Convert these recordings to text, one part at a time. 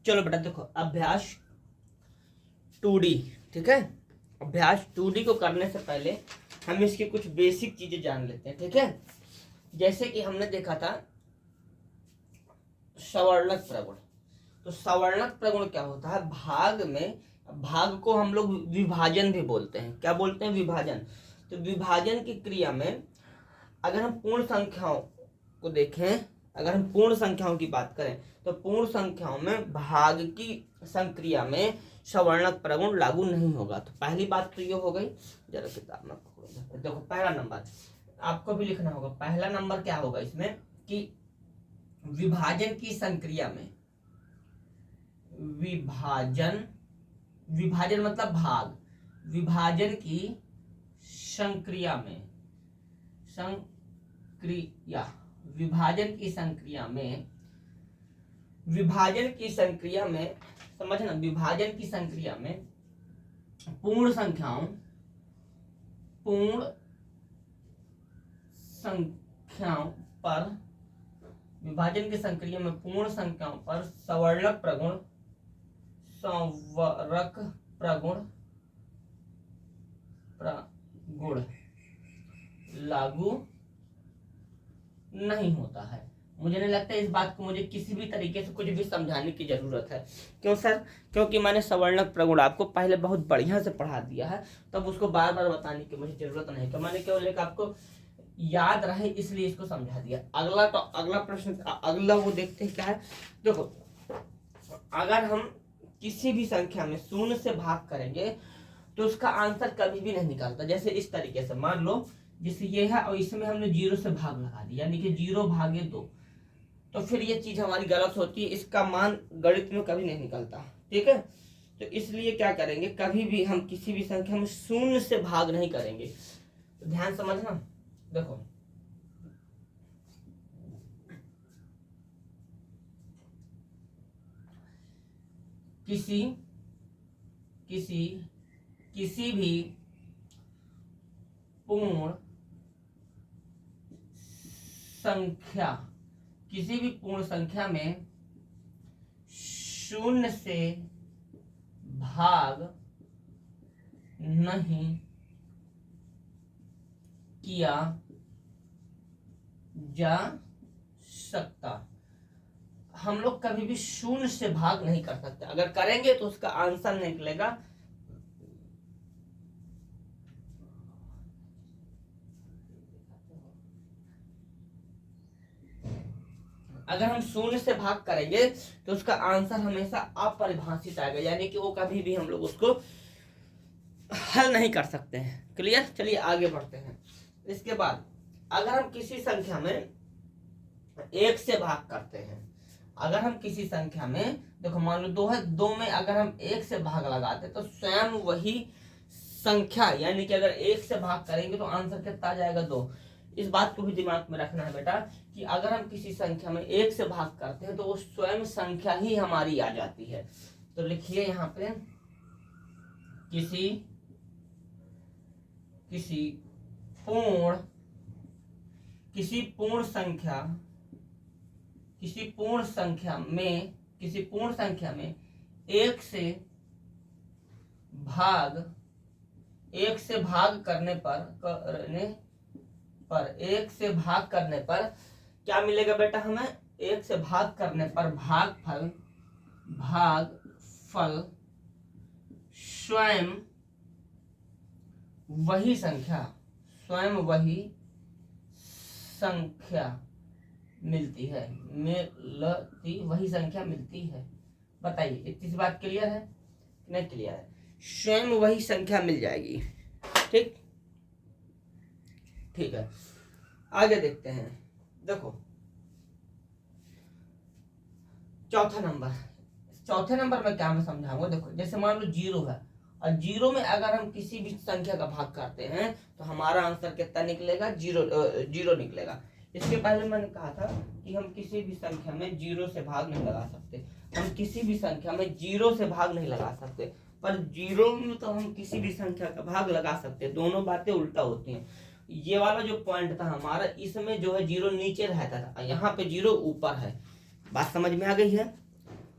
चलो बेटा देखो, अभ्यास 2D, ठीक है। अभ्यास 2D को करने से पहले हम इसकी कुछ बेसिक चीजें जान लेते हैं, ठीक है। जैसे कि हमने देखा था सवर्णक प्रगुण। तो सवर्णक प्रगुण क्या होता है, भाग में, भाग को हम लोग विभाजन भी बोलते हैं। क्या बोलते हैं, विभाजन। तो विभाजन की क्रिया में अगर हम पूर्ण संख्याओं को देखें, अगर हम पूर्ण संख्याओं की बात करें, तो पूर्ण संख्याओं में भाग की संक्रिया में सवर्णक प्रगुण लागू नहीं होगा। तो पहली बात तो ये हो गई। जरा किताब में खोलो, देखो पहला नंबर आपको भी लिखना होगा। पहला नंबर क्या होगा इसमें कि विभाजन की संक्रिया में, विभाजन, विभाजन मतलब भाग, विभाजन की संक्रिया में, संक्रिया, विभाजन की संक्रिया में, विभाजन की संक्रिया में, समझना, विभाजन की संक्रिया में पूर्ण संख्याओं, पूर्ण संख्याओं पर, विभाजन की संक्रिया में पूर्ण संख्याओं पर सवर्णक प्रगुण, संवरक प्रगुण, प्रगुण लागू नहीं होता है। मुझे नहीं लगता इस बात को मुझे किसी भी तरीके से कुछ भी समझाने की जरूरत है। क्यों सर? क्योंकि मैंने सवर्णक प्रगुण आपको पहले बहुत बढ़िया से पढ़ा दिया है, तब उसको बार बार बताने की मुझे जरूरत नहीं। तो मैंने केवल एक आपको याद रहे इसलिए इसको समझा दिया। अगला तो अगला प्रश्न, अगला वो देखते हैं क्या है। देखो, अगर हम किसी भी संख्या में शून्य से भाग करेंगे तो उसका आंसर कभी भी नहीं निकलता। जैसे इस तरीके से मान लो, जैसे ये है और इसमें हमने 0 से भाग लगा दिया, यानी कि 0/2, तो फिर ये चीज हमारी गलत होती है। इसका मान गणित में कभी नहीं निकलता, ठीक है। तो इसलिए क्या करेंगे, कभी भी हम किसी भी संख्या में शून्य से भाग नहीं करेंगे। तो ध्यान समझना, देखो किसी भी पूर्ण संख्या, किसी भी पूर्ण संख्या में शून्य से भाग नहीं किया जा सकता। हम लोग कभी भी शून्य से भाग नहीं कर सकते। अगर करेंगे तो उसका आंसर निकलेगा अगर हम शून्य से भाग करेंगे तो उसका आंसर हमेशा अपरिभाषित आएगा, यानी कि वो कभी भी हम लोग उसको हल नहीं कर सकते हैं। क्लियर? चलिए आगे बढ़ते हैं। इसके बाद अगर हम किसी संख्या में 1 से भाग करते हैं, अगर हम किसी संख्या में, देखो मान लो 2 है, 2 में अगर हम 1 से भाग लगाते तो स्वयं वही संख्या, यानी कि अगर 1 से भाग करेंगे तो आंसर कितना आ जाएगा, 2। इस बात को भी दिमाग में रखना है बेटा कि अगर हम किसी संख्या में 1 से भाग करते हैं तो वो स्वयं संख्या ही हमारी आ जाती है। तो लिखिए यहाँ पे, किसी पूर्ण संख्या में 1 से भाग करने पर क्या मिलेगा बेटा हमें? 1 से भाग करने पर भागफल स्वयं वही संख्या मिलती है, वही संख्या मिलती है। बताइए इतनी सी बात क्लियर है? नहीं क्लियर है? स्वयं वही संख्या मिल जाएगी। ठीक है, आगे देखते हैं। देखो चौथे नंबर में क्या मैं समझाऊंगा। देखो जैसे मान लो 0 है और 0 में अगर हम किसी भी संख्या का भाग करते हैं तो हमारा आंसर कितना निकलेगा? 0 निकलेगा। इसके पहले मैंने कहा था कि हम किसी भी संख्या में 0 से भाग नहीं लगा सकते, हम किसी भी संख्या में 0 से भाग नहीं लगा सकते, पर 0 में तो हम किसी भी संख्या का भाग लगा सकते हैं। दोनों बातें उल्टा होती हैं। ये वाला जो पॉइंट था हमारा, इसमें जो है 0 नीचे रहता था, यहाँ पे 0 ऊपर है। बात समझ में आ गई है?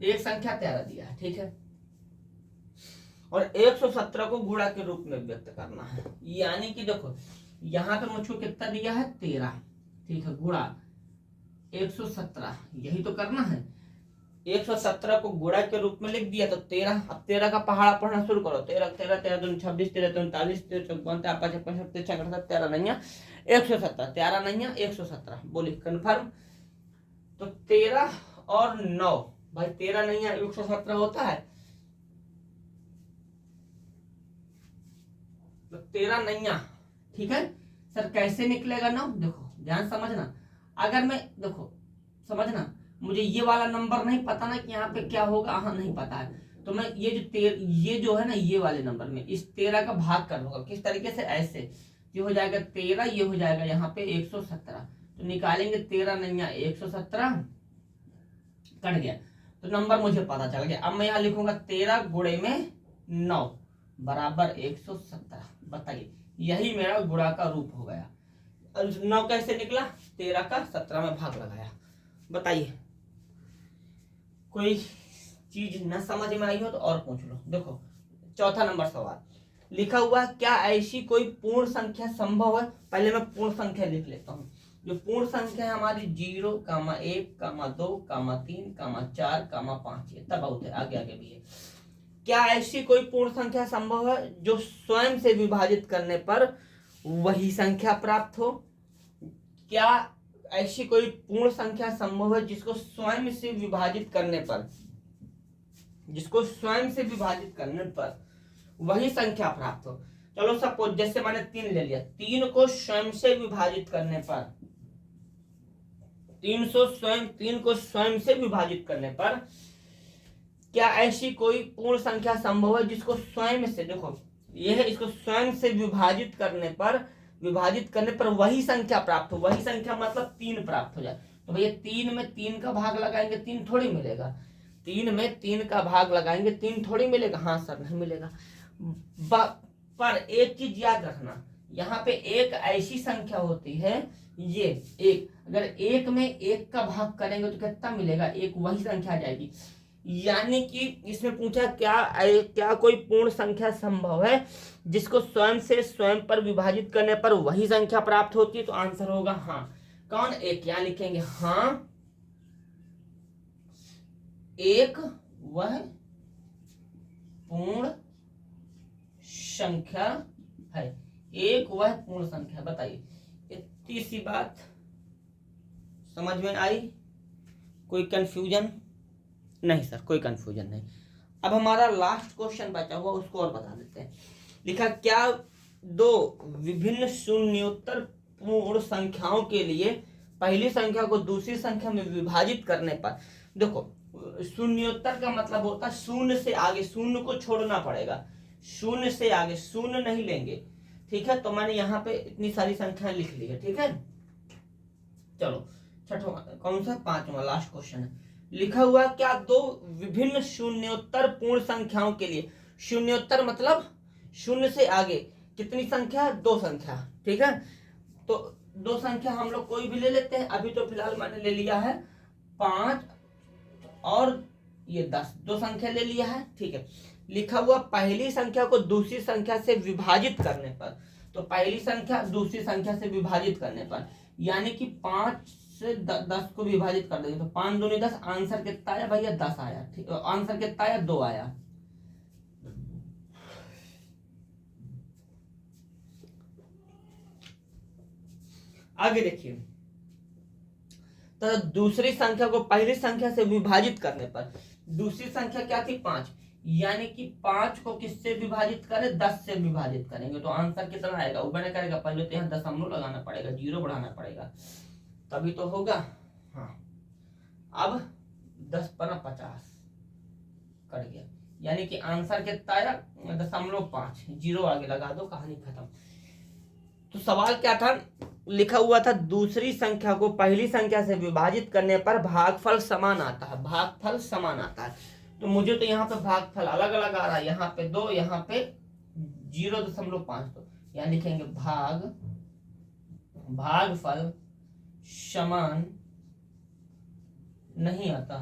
एक संख्या 13 दिया है, ठीक है, और 117 को गुणा के रूप में व्यक्त करना है। यानी कि देखो यहाँ पे मुझको कितना दिया है 13, ठीक है, गुणा 117, यही तो करना है। 117 को गुणा के रूप में लिख दिया तो 13। अब 13 का पहाड़ा पढ़ना शुरू करो। 13 13 13 दूनी 26, 13 दूनी 40, 13 चौक 52, 55 56 57 13 नहीं है 117, 13 नहीं है 117, बोलिए कन्फर्म। तो 13 और 9, भाई 13 नहीं है 117 होता है, तो 13 नहीं है, ठीक है सर। कैसे निकलेगा 9, देखो ध्यान समझना। अगर मैं देखो समझना, मुझे ये वाला नंबर नहीं पता ना कि यहाँ पे क्या होगा, हाँ नहीं पता है, तो मैं ये जो है ना ये वाले नंबर में इस 13 का भाग कर लूंगा। किस तरीके से, ऐसे, ये हो जाएगा 13, ये हो जाएगा यहाँ पे 117, तो निकालेंगे 13 नहीं है 117, कट गया, तो नंबर मुझे पता चल गया। अब मैं यहाँ लिखूंगा 13 गुणे में 9 बराबर 117। बताइए, यही मेरा गुणा का रूप हो गया। 9 कैसे निकला, 13 का 17 में भाग लगाया। बताइए, कोई चीज न समझ में आई हो तो और पूछ लो। देखो चौथा नंबर सवाल लिखा हुआ, क्या ऐसी कोई पूर्ण संख्या संभव है। पहले मैं पूर्ण संख्या लिख लेता हूँ। जो पूर्ण संख्या है हमारी 0, 1, 2, 3, 4, 5, ये तब बहुत है, आगे आगे भी है। क्या ऐसी कोई पूर्ण संख्या संभव है जो स्वयं से विभाजित करने पर वही संख्या प्राप्त हो। क्या ऐसी कोई पूर्ण संख्या संभव है जिसको स्वयं से विभाजित करने पर वही संख्या प्राप्त हो। चलो सपोज जैसे मैंने 3 ले लिया, 3 को स्वयं से विभाजित करने पर 3 को स्वयं से विभाजित करने पर क्या ऐसी कोई पूर्ण संख्या संभव है जिसको स्वयं से, देखो ये है, इसको स्वयं से विभाजित करने पर वही संख्या प्राप्त हो। वही संख्या मतलब 3 प्राप्त हो जाए। तो भैया 3 में 3 का भाग लगाएंगे 3 थोड़ी मिलेगा। 3 में 3 का भाग लगाएंगे 3 थोड़ी मिलेगा। हाँ सर नहीं मिलेगा। पर एक चीज याद रखना, यहाँ पे एक ऐसी संख्या होती है, ये एक, अगर एक में एक का भाग करेंगे तो कितना मिलेगा, एक, वही संख्या आ जाएगी। यानी कि इसमें पूछा क्या कोई पूर्ण संख्या संभव है जिसको स्वयं से स्वयं पर विभाजित करने पर वही संख्या प्राप्त होती है, तो आंसर होगा हाँ। कौन, एक, क्या लिखेंगे, हाँ एक वह पूर्ण संख्या है। एक वह पूर्ण संख्या। बताइए, इतनी सी बात समझ में आई? कोई कंफ्यूजन? नहीं सर, कोई कंफ्यूजन नहीं। अब हमारा लास्ट क्वेश्चन बचा हुआ, उसको और बता देते हैं। लिखा, क्या दो विभिन्न शून्योत्तर पूर्ण संख्याओं के लिए पहली संख्या को दूसरी संख्या में विभाजित करने पर, देखो शून्योत्तर का मतलब होता है शून्य से आगे, शून्य को छोड़ना पड़ेगा, शून्य से आगे शून्य नहीं लेंगे, ठीक है। तो मैंने यहाँ पे इतनी सारी संख्याएं लिख ली है, ठीक है। चलो छठवां, कौन सा, 5वां लास्ट क्वेश्चन है। लिखा हुआ, क्या दो विभिन्न शून्योत्तर पूर्ण संख्याओं के लिए, शून्योत्तर मतलब शून्य से आगे कितनी संख्या, 2 संख्या, ठीक है। तो 2 संख्या हम लोग कोई भी ले लेते हैं। अभी तो फिलहाल मैंने ले लिया है 5 और ये 10, 2 संख्या ले लिया है, ठीक है। लिखा हुआ, पहली संख्या को दूसरी संख्या से विभाजित करने पर, तो पहली संख्या दूसरी संख्या से विभाजित करने पर, यानी कि 5 से 10 को विभाजित कर देंगे तो 5 दूनी 10, आंसर कितना आया भैया, 10 आया, ठीक। आंसर कितना आया, 2 आया। आगे देखिए, तो दूसरी संख्या को पहली संख्या से विभाजित करने पर, दूसरी संख्या क्या थी, 5, यानी कि 5 को किससे विभाजित करें, 10 से विभाजित करेंगे तो आंसर कितना आएगा, ऊपर करेगा, पहले तो यहाँ दशमलव लगाना पड़ेगा, 0 बढ़ाना पड़ेगा, तभी तो होगा। हाँ, अब 10 पर 50 कट गया, यानी कि आंसर कितना आया, 0.5, 0 आगे लगा दो, कहानी खत्म। तो सवाल क्या था, लिखा हुआ था दूसरी संख्या को पहली संख्या से विभाजित करने पर भागफल समान आता है, भागफल समान आता है। तो मुझे तो यहाँ पे भागफल अलग अलग आ रहा है, यहाँ पे 2, यहाँ पे 0.5, तो यहाँ लिखेंगे भागफल समान नहीं आता,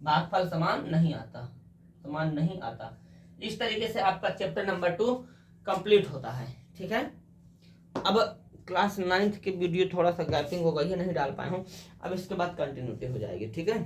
भागफल समान नहीं आता, समान नहीं आता। इस तरीके से आपका चैप्टर नंबर 2 कंप्लीट होता है। ठीक है, अब क्लास 9th की वीडियो थोड़ा सा गैपिंग हो गई है, नहीं डाल पाया हूँ, अब इसके बाद कंटिन्यूटी हो जाएगी। ठीक है।